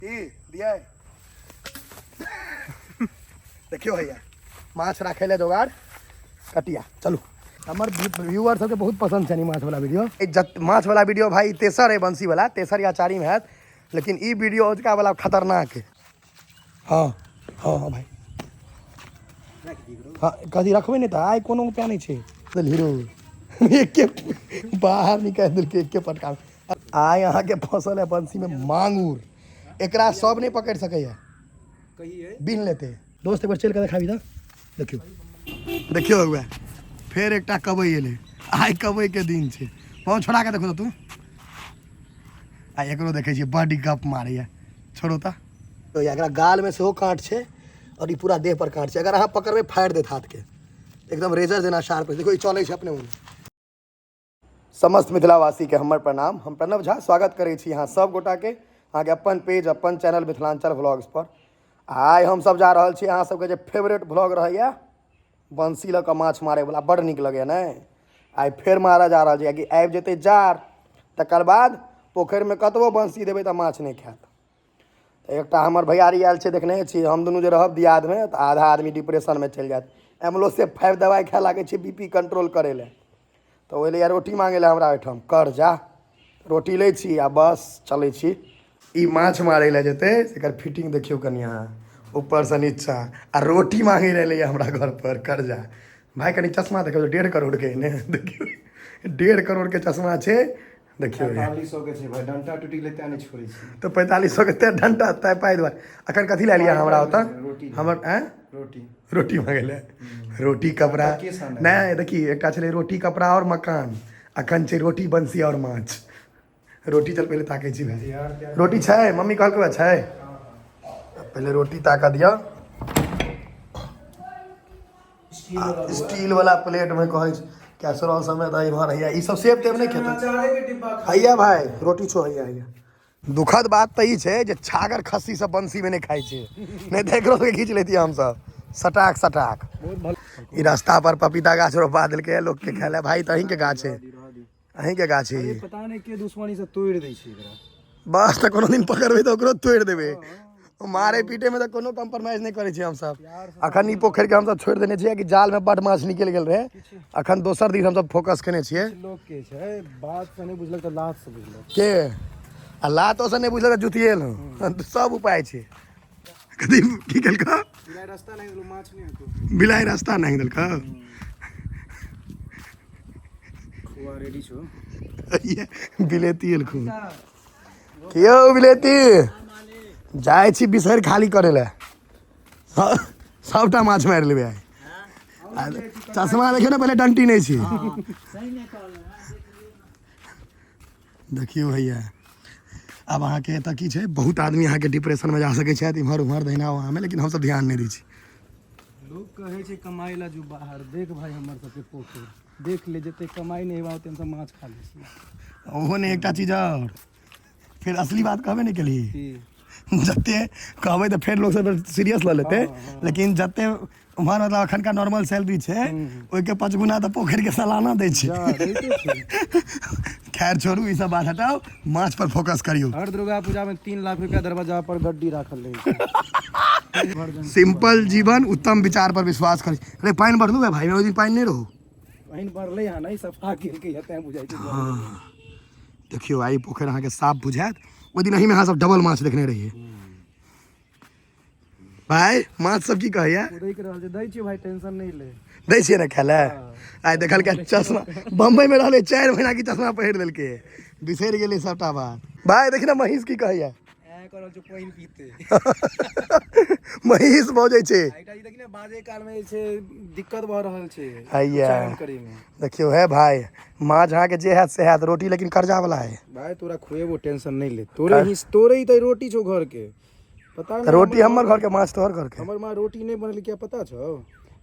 दिया देखियो भैया माछ राखे ले जोगाड़ कटिया चलू हमार व्यूअर सबके बहुत पसंद है माछ वाला वीडियो माछ वाला वीडियो भाई तेसर है बंसी वाला तेसर या चारिम है लेकिन ई वीडियो उजका वाला खतरनाक है। हाँ हाँ हाँ भाई हाँ कभी रखबे नहीं था आइ कोनो पे नहीं छे हीरो एक बाहर निकाल दिल के एक पटका आइ यहाँ के फसल है बंसी में मांगूर एकरा सब नहीं पकड़ सके है बिन लेते दोस्त एक बार चल कर देखा भी था देखियो देखियो हुआ फिर एक कबई एले आइ कबई के दिन छे पाँव छोड़ा के देखो तो तू आ एकरो देखे छी बड़ी गप मारे है छोड़ो तो एकरा गाल में से हो काट छे और ये पूरा देह पर काट छे अगर अहाँ पकड़बे फाड़ देत हाथ के एकदम रेजर देना शार्प है देखो ये चले छे अपने मन समस्त मिथिलावासी के हमर प्रणाम हम प्रणव झा स्वागत करे छी यहाँ सब गोटा के अहाँ के अपन पेज अपन चैनल मिथिलांचल व्लॉग्स पर आइ हम सब जा रहल छी अहाँ सबके जे फेवरेट व्लॉग रहैया बंसी लऽ कऽ माछ मारे वाला बड़ नीक लगे ने आइ फेर मारा जा रहल छै कि आबि जेतै जार तकर बाद पोखरि में कतबो बंसी देबै तऽ माछ नहीं खायत एक हमर भैयारी आयल छै देखने छी हम दुनू जे रहब दियाद में तऽ आधा आदमी डिप्रेशन में चलि जायत एम्बुलेंस 5 दवाई खाए लागे छै बीपी कंट्रोल करे ले तो ओहि लिए रोटी मांगे ले हमरा ओहिठाम कर जा रोटी लै छी आ बस चलै छी ई माछ मारे ले जेतै एकर फिटिंग देखियो कनिया ऊपर से नीचा आ रोटी मांगे रहे हमरा घर पर कर जा भाई कनी चश्मा देखो 1.5 करोड़ के ने देखियो 1.5 करोड़ के चश्मा छे देखियो 4500 के छे भाई डंटा टूटी लेते नहीं छोड़े छी तो 4500 के ते डंटा तय पाइ दुआ अखन कथि ले लिया हमरा होता हमर हैं रोटी मांगे ले रोटी कपड़ा नहीं देखी एकटा छले रोटी कपड़ा और मकान अखन छे रोटी बंसी और माछ रोटी चल पहले ताके छी भाई रोटी छै मम्मी कहलको छै पहले रोटी ताका दिया स्टील वाला प्लेट में कहे कैसरोल समय दही भर हैया ई सब सेब तेब नहीं खेते हैया भाई रोटी छो हैया हैया दुखद बात तो ई छे जे छागर खस्सी सब बंसी में नहीं खाई छे नहीं देख रो के खींच लेती हम सब सटाक सटाक ई रास्ता पर पपीता गाछ रोपा दिल के लोग के खाले भाई तहीं के गाछ है अहीं के गाछ है पता नहीं के दुश्मनी से तोड़ दै छै एकरा बस त कोनो दिन पकड़बे तो ओकरो तोड़ देबे मारे पीटे में तो कोनो कम्प्रोमाइज नहीं करे छी हम सब अखन ई पोखर के हम सब छोड़ देने छियै कि जाल में बड माछ निकल गेल रहे अखन दोसर दिन हम सब फोकस केने छियै लोग के छै बात से नहीं बुझलक त लात से बुझलक के आ लातो से नहीं बुझलक जुतिएल सब उपाय छै कदी की केलका बिलाई रास्ता नहीं देलक माछ नहीं हतो बिलाई रास्ता नहीं देलका हुआ रेडी छो बिलेती एलखु कियो बिलेती जाए छी बिसर खाली करे ले सबटा माछ मार लेबे चश्मा देखियो ना पहले डंटी नहीं छी देखियो भैया अब अहाँ के एतऽ की छै बहुत आदमी अहाँ के डिप्रेशन में जा सके छै इम्हर उम्हर दहिना वहाँ में लेकिन हम सब ध्यान नहीं दै छी लोग कहे छै कमाई ला जो बाहर देख भाई हमर सबके पोखर देख ले जते कमाई नहीं हेबा ओते हम सब माछ खा ले छी ओहो ने एकटा चीज और फिर असली बात कहबे नहीं केली जते कहबे तो फिर लोग सब सीरियस ल लेते लेकिन जते उम्हर मतलब अखन का नॉर्मल सैलरी छै ओइ के 5 गुना तो पोखर के सालाना दै छै खैर छोड़ू ई सब बात हटाओ माछ पर फोकस करियो हर दुर्गा पूजा में 3 लाख रुपया दरवाजा पर गड्डी राखल रहे सिंपल जीवन उत्तम विचार पर विश्वास करी अरे पानी भरलू है भाई मैं ओइ दिन पानी नहीं रहू पानी भरले हां नहीं सफा केल के हते बुझाई छै देखियो आई पोखर अहाँ के साफ बुझात ओइ दिन अही में अहाँ सब डबल माछ देखने रहिए भाई माछ सब की कहैया देख रहल छै दै छी भाई टेंशन नहीं ले दै छियै ना खाय लए आइ देखल के चश्मा बम्बई में रहले 4 महीना की चश्मा पहिर देलके बिसरि गेलै सबटा बात भाई देखि ना महिष की कहैया ए करल छै पानी पीते महिष बजै छै आइटा ई देखि ना बाजे काल में छै दिक्कत भ रहल छै हैया देखियो है भाई माछ अहाँ के जे हैत से हैत रोटी लेकिन कर्जा वाला है भाई तोरा खुएबो टेंशन नहीं ले तोरे ही तो रोटी छो घर के पता नहीं रोटी हमर घर के माछ तोहर घर के हमर मां रोटी नहीं बनल क्या पता छो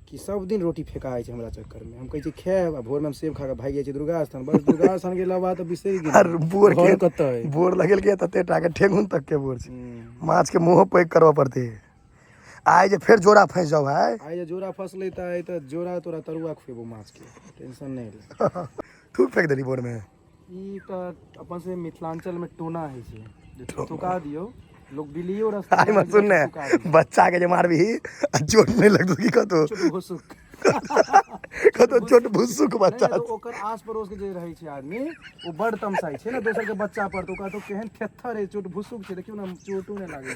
कि सब दिन रोटी फेकाय छै हमरा चक्कर में हम कहै छी खाएब आ भोर में सेब खा के भाग जाय छै दुर्गा स्थान बस दुर्गा स्थान के अलावा तो बिसरि गेल अरे बोर के कतै बोर लगल के तते टा के ठेगुन तक के बोर छै माछ के मुंह पैक करबा पड़ते आइ जे फिर जोड़ा फंस जाओ भाई आइ जे जोड़ा फसले त आइ त जोड़ा तोरा तरुआ खुएबो माछ के टेंशन नहीं ले थूक फेंक देली बोर में ई त अपन से मिथिलांचल में टोना है छै जे ठोका दियो लोग बिलियो रास्ता आई मत सुन ने बच्चा के जे मारबी आ चोट नहीं लगतो की कतो भुसुक कतो चोट भुसुक बच्चा तो ओकर आस पड़ोस के जे रहै छै आदमी ओ बड़ तमसाई छै ना दोसर के बच्चा पर तो कहतो केहन थेथर है चोट भुसुक छै देखियो ना चोटो नहीं लागे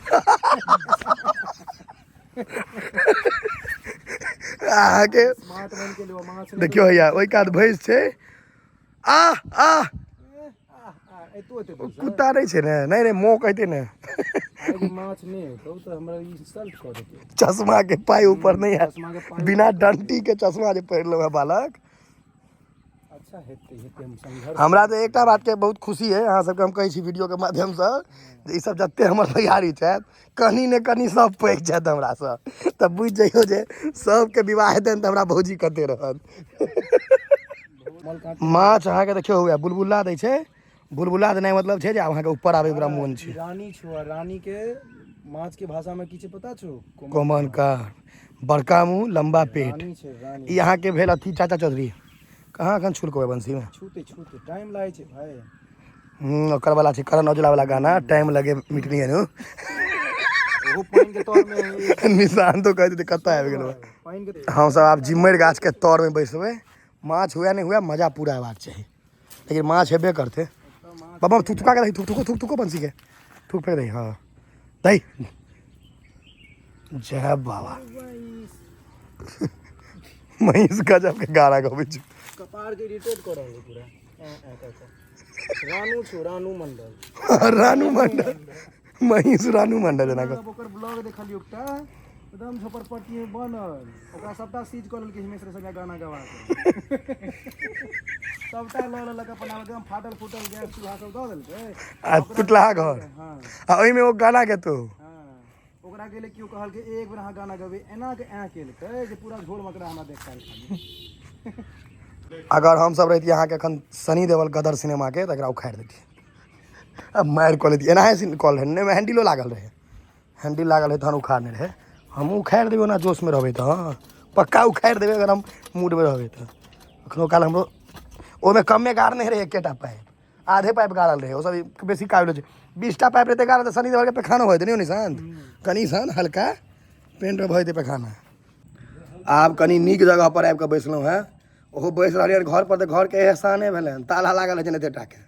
आके स्मार्ट बन के लिए माछ देखियो भैया ओइ कात भैंस छै आ आ ए तो एते कुत्ता नहीं छै ने नहीं नहीं मो कहते ने आगे माछ नहीं तो हमरा इंसल्ट कर देते चश्मा के पाई ऊपर नहीं चश्मा के है पाई बिना डंटी के चश्मा जे पहिर लो है बालक अच्छा हेते हम संघर्ष हमरा तो एकटा बात के बहुत खुशी है अहाँ सबके हम कहै छी वीडियो के माध्यम से जे ई सब जते हमर तैयारी छथि कनी ने कनी सब पैघ छथि हमरा से तब बुझि जइयो जे सबके विवाह हेतनि तऽ हमरा भौजी कते रहत मल काट माछ अहाँके देखियो हुए बुलबुला दै छै बुलबुला देनाइ मतलब छै जे आब अहाँके ऊपर आबै ओकरा मोन छै रानी छो रानी के माछ के भाषा में की छै पता छो कोमन का बड़का मुंह लंबा पेट रानी छै रानी ई अहाँके भेल अथी चाचा चौधरी कहाँ एखन छुलको बंसी में छूते छूते टाइम लागे छै भाई ओकर वाला छै करण औजला वाला गाना टाइम लगे मिटनी है नु ओहो पाइन के तौर में निशान तो कहते कत्ता आबि गेलो पाइन के हम सब आब जिम्मर गाछ के तौर में बैसबै माछ हुए नहीं हुए मजा पूरा हेबाक चाही लेकिन माछ हेबे करते बाबा थुक थुका के दही थुक थुको बंसी के थुक फेंक दही हाँ दही जय बाबा महिष गजब के गाना गबै छी कपार के इरिटेट कर रहा है पूरा रानू छो रानू मंडल रानू मंडल महिष रानू मंडल जना जब ओकर ब्लॉग देखलियो एकटा एकदम झोपड़पट्टी में बनल ओकरा सबटा सीज कर लेलकै हिमेश रेशमिया गाना गवा के सबटा ल लेलक अपन एकदम फाटल फूटल गैस चूल्हा सब दऽ देलकै आ टुटला घर हाँ आ ओइमे ओ गाना के तो हाँ ओकरा गेले केओ कहलकै एक बेर अहाँ गाना गबै एना के ऐ केलकै जे पूरा झोल मकड़ा हमरा देख खाली अगर हम सब रहितियै अहाँके एखन सनी देवल गदर सिनेमा के तऽ एकरा उखाड़ि देतियै अब मारि कऽ लेतियै एनाहे कॉल रहै नहि हैंडिलो लागल रहै हैंडिल लागल रहै तहन उखाड़ने रहै हमहूँ उखाड़ि देबै ओना जोशमे रहबै तऽ हाँ पक्का उखाड़ि देबै अगर हम मूडमे रहबै तऽ कखनो काल हमरो ओहिमे कमे गाड़ने रहै एकेटा पाइप आधे पाइप गाड़ल रहै ओसब बेसी काबिल छै 20टा पाइप रहतै गाड़ल तऽ सनी देवलके पैखानो भऽ जेतै नहीं निशांत कनि सन हल्का पेंटमे भऽ जेतै पैखाना आब कनि नीक जगह पर आबि कऽ बैसलहुँ हेँ ओहो बैस रहलियै घर पर तऽ घरके एहसाने भेलै ताला लागल रहै छै एते टाके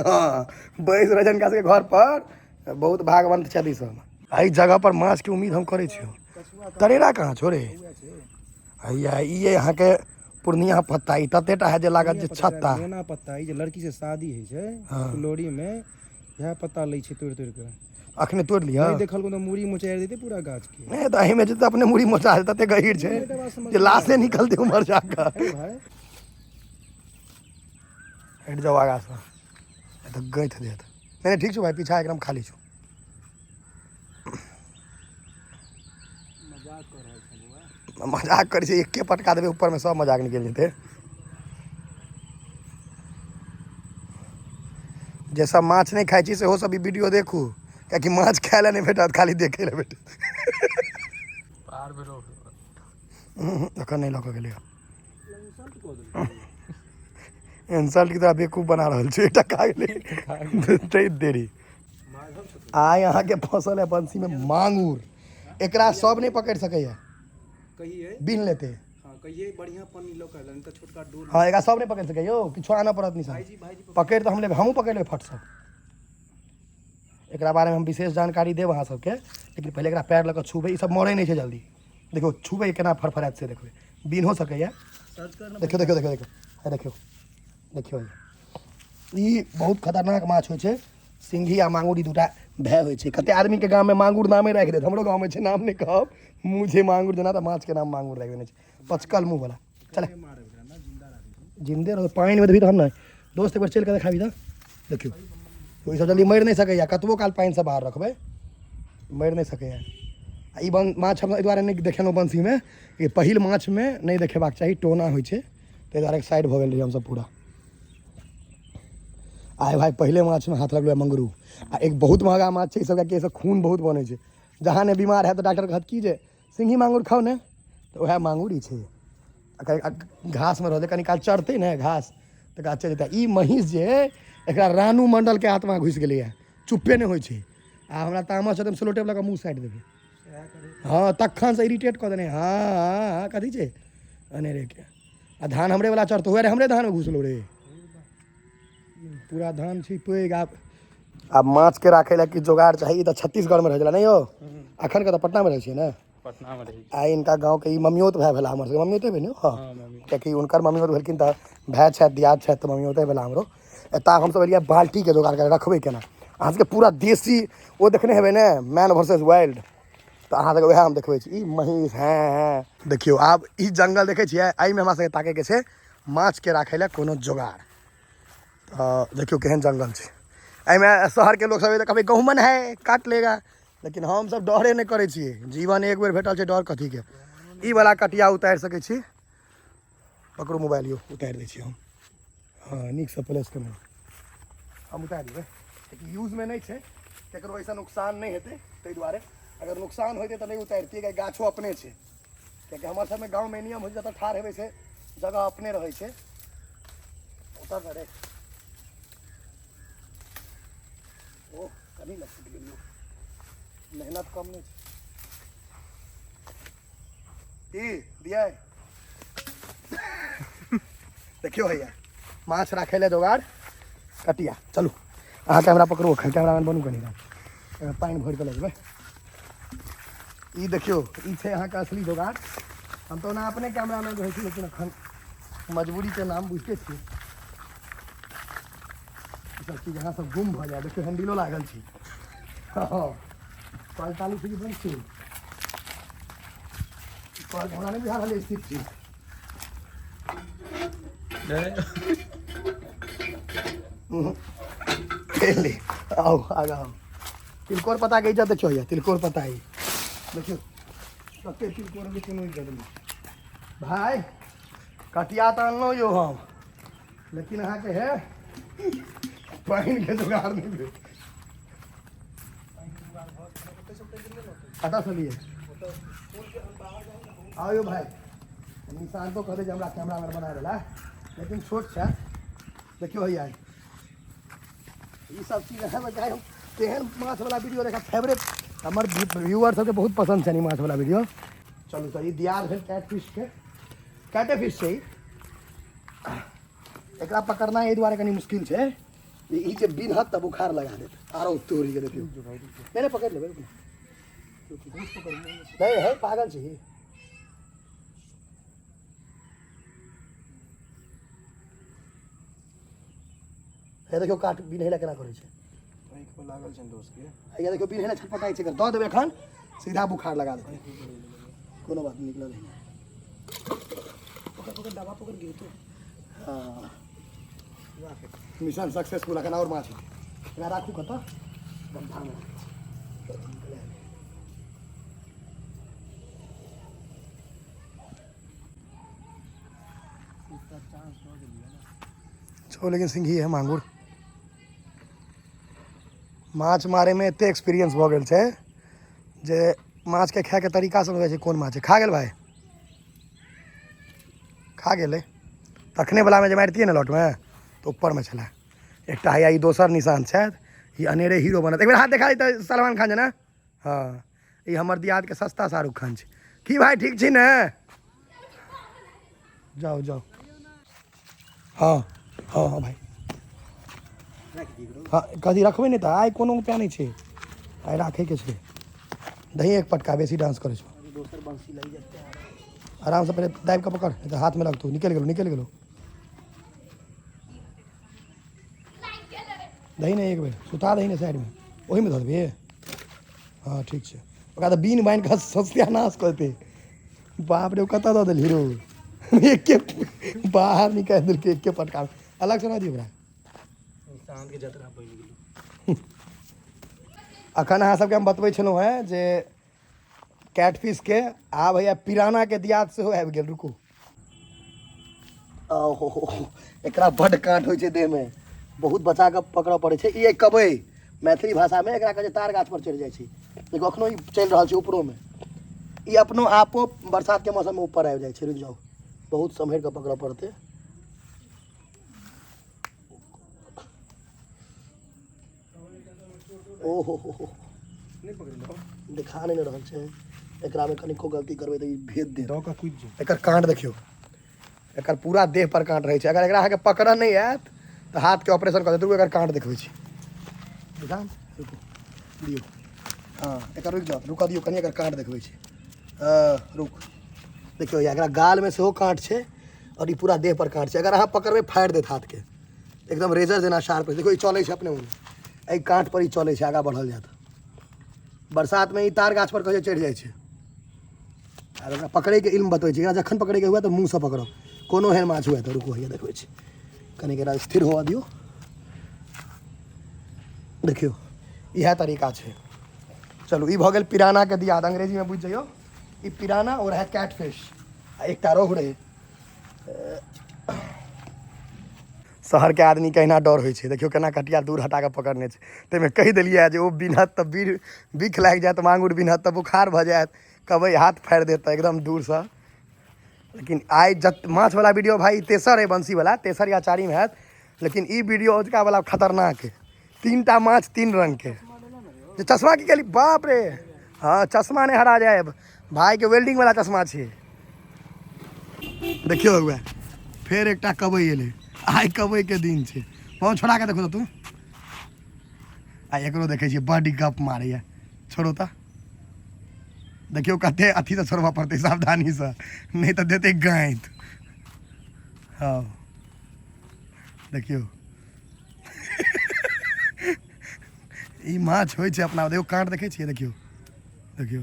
हाँ बैस रहै छै हिनका सबके घर पर बहुत भागवंत छथि ई सब एहि जगह पर माछ के उम्मीद हम करै छियै तरेरा कहाँ छोड़े हैया ई अहाँके पूर्णिया पत्ता ई ततेटा है जे लागत जे छत्ता नेना पत्ता ई जे लड़की से शादी होइ छै फुलोरी में इएह पत्ता लै छै तोड़ि तोड़ि के अखने तोड़ लिया नहीं देखल को तो मूड़ी मोचार देते पूरा गाछ के नहीं तो एहिमे जे अपने मुड़ी मोचा देता तते गहीर छै जे लाशे निकलते उमर जाकर अरे भाई हट जाओ आगा से तो गैथ देत नहीं ठीक छौ भाई पीछा एकदम खाली छौ मजाक कर रहल छै बुआ मजाक करै छै एके पटका देबै ऊपर में सब मजाक निकल जेतै जे सब माछ नहीं खाइ छी सेहो सब ई वीडियो देखू कियाकि माछ खाय लए नहीं भेटत खाली देखे लए भेटत एखन नहीं लऽ कऽ गेलै इंसल्ट कऽ देलकै इंसल्ट की तरह बेवकूफ बना रहल छै एकटा खा गेलै तै देरी आइ अहाँके फसल है बंसी में मांगुर एकरा सब नहीं पकड़ि सकैया कहिए बीन लेते हां कहिए बढ़िया पानी लो कर त छोटका डोल हाँ एकरा सब नहीं पकड़ि सकै यौ किछो आना पड़त निशान भाईजी पकड़ि तो हम लेबै हमहूँ पकड़ि लेबै फट सब एकरा बारेमे हम विशेष जानकारी देब अहाँ सबके लेकिन पहिले एकरा पैर लऽ कऽ छुबै ई सब मरै नहीं छै जल्दी देखियो छुबै केना फरफराइत से देखबै बीन हो सकैया सर्च करना देखियो देखियो देखियो देखियो देखियो देखियो ई बहुत खतरनाक माछ होइ छै सिंघी आ मांगुर ई दूटा भय होइ छै कते आदमी के गाँव में मांगुर नामे राखि देत हमरो गाँव में छै नाम नहीं कहब मुँह छै मांगुर जेना तऽ माछ के नाम मांगुर राखि देने छै पचकल मुँह वाला चल जिंदे रहो पानि में देबही तऽ हम नहीं दोस्त एक बार चलि कऽ देखाबी तऽ देखियो ओहि सब जल्दी मरि नहीं सकैया कतबो काल पानि से बाहर रखबै मरि नहीं सकैया आ ई माछ हम एहि दुआरे नहीं देखेलहुँ बंसीमे कि पहिल माछमे नहीं देखेबाक चाही टोना होइ छै ताहि दुआरे साइड भऽ गेल रही हमसब पूरा आइ भाई पहले माछ में हाथ लगलो मंगरू आ एक बहुत महंगा माछ छै ई सबके केसँ खून बहुत बनै छै जहाँ ने बीमार है तो डॉक्टर कहत की जे सिंघी मांगुर खाओ ने तो वह मांगुर ही छै घास में रहते कनी काल चढ़ते ने घास तो चल जेता ई महिष जे एकरा रानू मंडल के आत्मा घुसि गेलै चुप्पे नहीं होइ छै आ हमरा तामस एकदम स्लो टेप लगा मुँह साइड देबे हाँ तखन से इरिटेट कऽ देने हाँ कथी छै अनेरे के आ धान हमरे वाला चढ़तो हुए रे हमरे धान में घुसलो रे पूरा धान छिपे आब माछ के राखे ला कि जोगाड़ चाहिए तो छत्तीसगढ़ में रह जाला नहीं हो अखन के तो पटना में रह छियै ने पटना में रही आ इनका गाँव के मम्मियोत भाई भेला हमर मम्मियोते भेल हाँ कियाकि उनकर मम्मियोत भेलखिन तऽ भाई छथि दियाद छथि तऽ मम्मियोते भेला हमरो एतऽ हमसब एलियै बाल्टी के जोगाड़ कर रखबै केना अहाँ सबके पूरा देसी वो देखने हेबै ने मैन वर्सेस वाइल्ड तऽ अहाँ सबके वएह हम देखबै छी ई महीष हैं देखियौ आब ई जंगल देखै छियै एहिमे हमरा सबके ताके के छै माछ के राखै लए कोनो जोगाड़ तऽ देखियौ केहन जंगल छै एहिमे शहर के लोग सब तऽ कभी गहुमन है काट लेगा लेकिन हम सब डरे नहीं करे छियै जीवन एक बेर भेटल छै डर कथी के ई वाला कटिया उतारि सकै छी पकड़ू मोबाइल यो उतारि दै छी हम हाँ नीक से प्लेस के हम उतारि देबै लेकिन यूज में नहीं छै केकरो ऐसा नुकसान नहीं हेतै ताहि दुआरे अगर नुकसान होते तो नहीं उतारती है गाछो अपने छै कियाकि हमर सबमे गाँव में नियम होइ छै जतऽ ठाढ़ हेबै से जगह अपने रहै छै उतर रे ओ कभी लग गेलियो मेहनत कम नहीं छै ई दिया देखियो भैया माछ राखे ले जोगाड़ कटिया चलू अहाँ कैमरा पकड़ू कैमरामैन बनू कनी पानि भरि कऽ लगबै ई देखियो ई छै अहाँके असली जोगाड़ हम तो ना अपने कैमरामैन रहै छी लेकिन एखन मजबूरी के नाम बुझते छियै सब चीज अहाँ सब गुम भऽ जाए देखियो हैंडलो लागल छी हाँ कल चालू छी बंद छी कल हमरा नहीं बुझा रहल स्थित छी ले आओ आगा आओ तिलकोर पता के इज्जत देखियो ये तिलकोर पता है देखियो कते तिलकोर के कोनो इज्जत नहीं भाई कटिया तो अनलो यो हम लेकिन अहाँ के है पानी के जुगाड़ नहीं भेल कतऽ से लिए आओ यो भाई निशान तो कहते हमरा कैमरामैन बना देला लेकिन छोट छै देखियो भैया ये सब चीज है चाहे हम केहन माछ वाला वीडियो देखा फेवरेट हमर व्यूअर सबके बहुत पसंद छै माछ वाला वीडियो चलू तो ये दियार भेल कैटफिश के कैटे फिश छै एकरा पकड़ना एहि दुआरे कनी मुश्किल छै ई जे बिनहत तऽ बुखार लगा देत आरो तोड़ी के देखियो मैंने पकड़ लेबै नहीं है पागल छै हे देखियो काट बिनहेला केना करै छै आँखि पर लागल छै दोस्त के हे देखियो बिनहेला छटपटाई छै दऽ देबै एखन सीधा बुखार लगा देबै कोनो बात नहीं निकल नहीं पकड़ पकड़ दबा पकड़ गिरतो हाँ मिशन सक्सेसफुल अखन और माछ एकरा राखू कतऽ गड्ढा में छो लेकिन सिंघी है मांगुर माछ मारे में एते एक्सपीरियंस भऽ गेल छै जे माछ के खाए के तरीका समझै छै कोन माछ है खा गेल भाई खा गेलै तखने वाला में जे मारितियै ने लौट में तो ऊपर में छला एकटा है ई दोसर निशान छथि ई अनेरे हीरो बनत एक बेर हाथ देखा दी तऽ सलमान खान छै ने हाँ ई हमर दियाद के सस्ता शाहरुख खान छै की भाई ठीक छी ने जाओ जाओ हाँ हाँ हाँ भाई हाँ कथी रखबै नहीं तऽ आइ कोनो उपाय नहीं छै आइ राखे के छै दही एक पटका बेसी डांस करे छो दोसर बंसी लग जेतै आराम से पहले दाबि के पकड़ नहीं तो हाथ में लगतौ निकल गेलो दही नहीं एक बेर सुता दही ने साइड में वही में धऽ देबै हाँ ठीक छै ओकरा तऽ बीन बान्हि कऽ सत्यानाश करतै बाप रे ओ कतऽ दऽ देलही रो एके बाहर निकालि देलकै एके पटका अलग से ना दियौ ओकरा चाँद के जतरा बनि गेलै अखन अहाँ सबके हम बतबै छलहुँ हेँ जे कैटफिश के आ भैया पिराना के दियाद सेहो आबि गेल रुकू ओहो एकरा बड्ड काँट होइ छै देह में बहुत बचा कऽ पकड़ऽ पड़ै छै ई कबै मैथिली भाषा में एकरा कहै छै तार गाछ पर चढ़ि जाइ छै देखो अखनो ई चलि रहल छै ऊपरो में ई अपनो आपो बरसात के मौसम में ऊपर आबि जाइ छै रुकि जाओ बहुत सम्हरि कऽ पकड़ऽ पड़तै ओहो नहीं पकड़ लो दिखा नहीं रहल छै एकरा में कनिको गलती करबै त ई भेद दे दो का कुछ एकर कांट देखियो एकर पूरा देह पर कांट रहै छै अगर एकरा अहाँके पकड़ऽ नहीं आयत तऽ हाथ के ऑपरेशन कर देतै एकर कांट देखबै छी देखा रुको दियो हाँ एकर रुक जाओ रुका दियो कनी एकर कांट देखबै छी रुक देखियो एकरा गाल में सेहो कांट छै और ई पूरा देह पर कांट छै अगर अहाँ पकड़बै फाड़ि देत हाथ के एकदम रेजर जेना शार्प देखो ई चलै छै अपने मुँह एहि कांट पर ई चलै छै आगा बढ़ल जात बरसात में ई तार गाछ पर कहियो चढ़ि जाइ छै आर ओकरा पकड़ैके इल्म बतबै छै एकरा जखन पकड़ैके हुए तऽ मुँहसँ पकड़ब कोनो एहन माछ हुए तऽ रुको हैया देखबै छी कनि एकरा स्थिर होअ दियौ देखियो इएह तरीका छै चलू ई भऽ गेल पिराना के दियाद अंग्रेजी में बुझि जइयो ई पिराना और है कैटफिश आ एकटा रोहु रहै शहर के आदमी के अहिना डर होइ छै देखियो केना कटिया दूर हटा के पकड़ने छै ताहिमे कहि देलियै जे ओ बिन्हत तऽ बिख लागि जायत मांगुर बिन्हत तऽ बुखार भऽ जायत कबै हाथ फाड़ि देत एकदम दूरसँ लेकिन आइ माछ वाला वीडियो भाई तेसर है बंसी वाला तेसर या चारिम हैत लेकिन ई वीडियो अजुका वाला खतरनाक है 3टा माछ 3 रंग के जे चश्मा की केली बाप रे हाँ चश्मा नहीं हरा जाए भाई के वेल्डिंग वाला चश्मा छै देखियो हुए फेर एकटा कबै एलै आइ कबै के दिन छै बहुत छोड़ा के देखो तू आ एकरो देखै छियै बड गप मारैया छोड़ो तऽ देखियो कते अथी से छोड़बा पड़तै सावधानी से नहीं तो देते गांठ हाँ देखियो ई माछ होइ छै अपना देखो कांट देखै छियै देखियो देखियो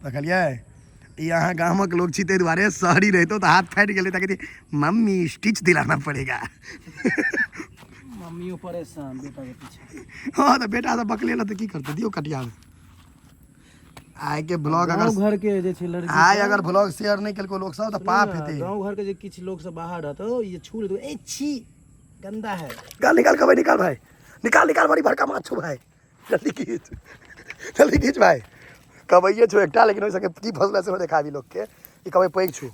देखलियै ई अहाँ गामक लोग छी ताहि दुआरे शहरी रहितो तऽ हाथ फाटि गेलै तऽ कहती मम्मी स्टिच दिलाना पड़ेगा मम्मियों परेशान बेटा के पीछे हाँ तो बेटा सब बकले तो की करते दियो कटिया में आइ के ब्लॉग अगर गाँव घर के जे छै लड़की आइ अगर ब्लॉग शेयर नहीं केलको लोग सब तो पाप हेतै गाँव घर के जे किछ लोग सब बाहर रहतो ये छू ले ए छी गंदा है निकाल निकाल कबै निकाल भाई निकाल निकाल बड़ी बड़का माछ छौ भाई जल्दी खींच भाई कबैये छौ एकटा लेकिन ओइ सके की फसला से देखाबी लोग के ई कबै पैघ छौ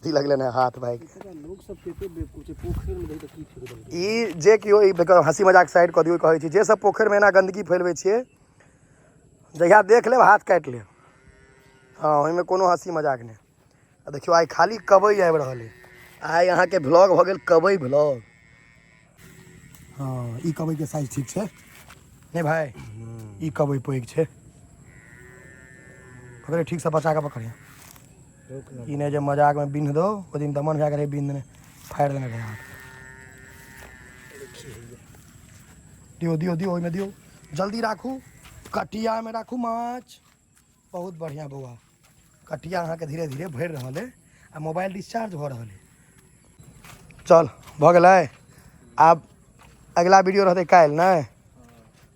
धी लगले ने हाथ भाई लोग सब केते बेवकूफ छै पोखर में दे त की फेर देलकै ई जे कियो ई हंसी मजाक साइड क दियो कहै छी जे सब पोखर में एना गंदगी फैलबै छियै जहिया देख लेब हाथ काटि लेब हाँ ओहिमे कोनो हंसी मजाक नहीं आ देखियो आइ खाली कबै आबि रहल है आइ अहाँके ब्लॉग भऽ गेल कबै ब्लॉग हाँ ई कबै के साइज ठीक छै नहीं भाई ई कबै पैघ छै पकड़े ठीक से बचा के पकड़िए ई नहीं जे मजाक में बिन्ह दो ओ दिन दमन भए गेलै बिन्ह फाड़ि देने रहे हाथ दियो दियो दियो ओहिमे दियो जल्दी राखू कटिया में राखू माछ बहुत बढ़िया बौआ कटिया अहाँके धीरे धीरे भरि रहल है आ मोबाइल डिस्चार्ज भऽ रहल है चल भऽ गेलै आब अगला वीडियो रहतै काल्हि नहि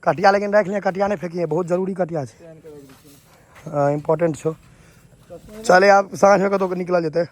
कटिया लेकिन राखि लिअ कटिया नहीं फेंकिए बहुत जरूरी कटिया छै इम्पोर्टेंट छो चले आब साँझ में कतौ निकल जेतै